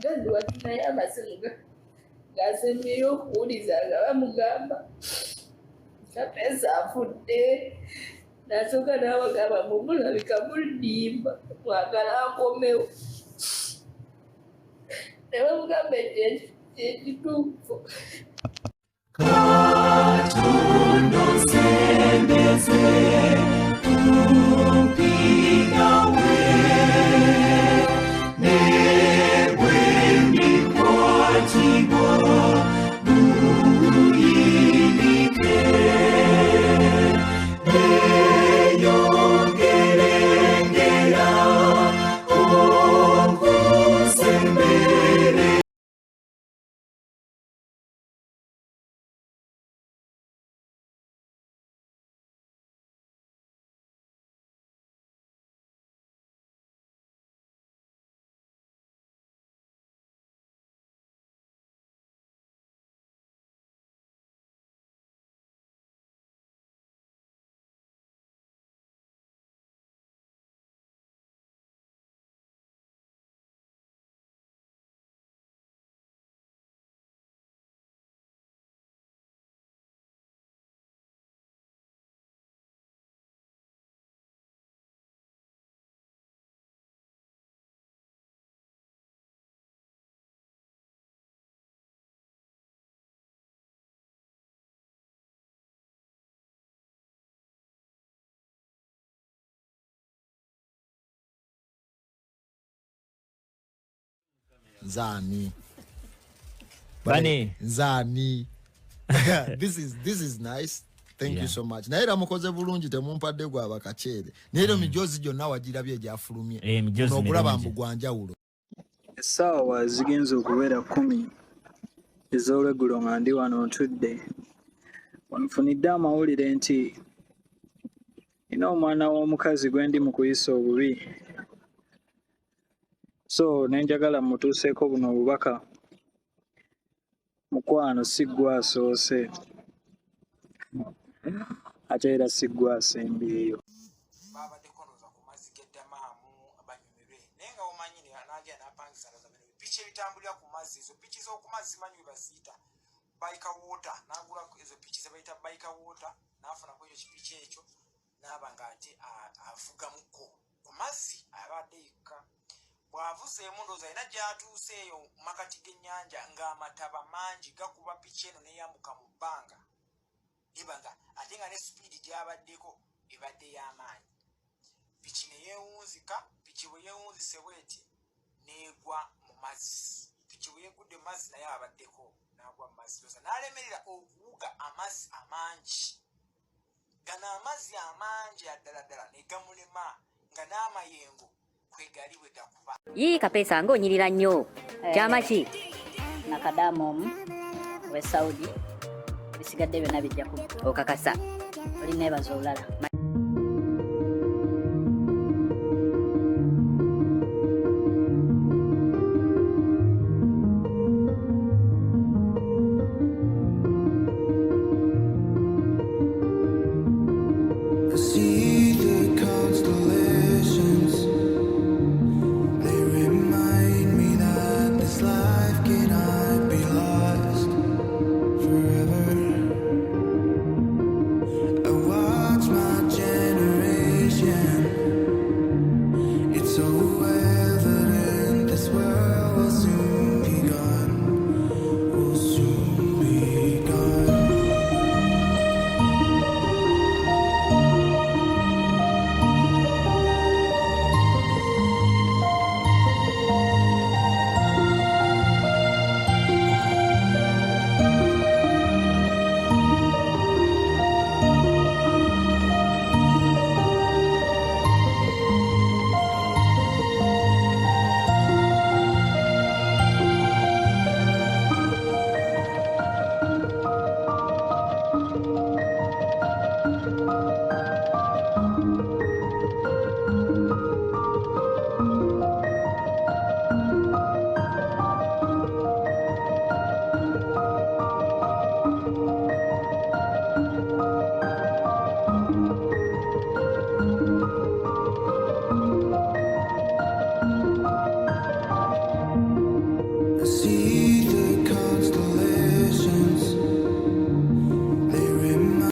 Gandi watinaye amasimu gasemyeyo okuwuliza nga bamugamba Kapeesa afudde nasooka n'abagamba mumulabika mulimba mwagala akomewo ne bamugamba ekituufu Katono sembeze kumpina we newe ndikwatibwa buyinike eyongerengera okusembere. Zani. Bani. Zani. This is nice. Thank you so much. Naira mukoze bulungi temumpadde gwa bakachere. Nero mijozi jonna wagirabye gyafulumye. Mijozi okulaba mbugwanjawulo. Essaawa zigenza okubeera 10 ez'olweggulo nga ndi wano ntudde. Wanfunidde amawulire nti nina omwana w'omukazi gwe ndi mu kuyisa obubi. So nenjagala mutuuseeko buno obubaka. Mukwano si ggwe asoose ate era si ggwe asembyeyo. babadde konoza ku mazzi g'eddamaamu abanyume be naye nga omanyi n'agenda n'apangisa piki ebitambulira ku mazzi ezo piki z'oku mazzi manyi we baziyita bike water n'agula ezo piki ze bayita bike water n'afuna ku ekyo kipiki ekyo n'aba nga ate avugamuko ku mazzi abadde yekka bw'avuseemu ndowooza alina gy'atuuse eyo mu makati g'ennyanja ng'amataba mangi gakuba piki eno n'eyambuka mu bbanga eba nga ate nga ne sipiidi gy'abaddeko ebadde y'amaanyi piki ne yeewunzika piki bwe yeewunzise bw'eti n'egwa mu mazzi piki bwe yeegudde mu mazzi naye abaddeko n'agwa mu mazzi ndowooza n'alemerera okuwuga amazzi amangi gano amazzi amangi addala ne gamulema nga n'amayengo kwegali bwe gakuba. Kapeesa ng'onyirira nnyo kyama ki nakadamu we Saudi bisigadde byonna bijja ku okakasa oli neebaza olulala.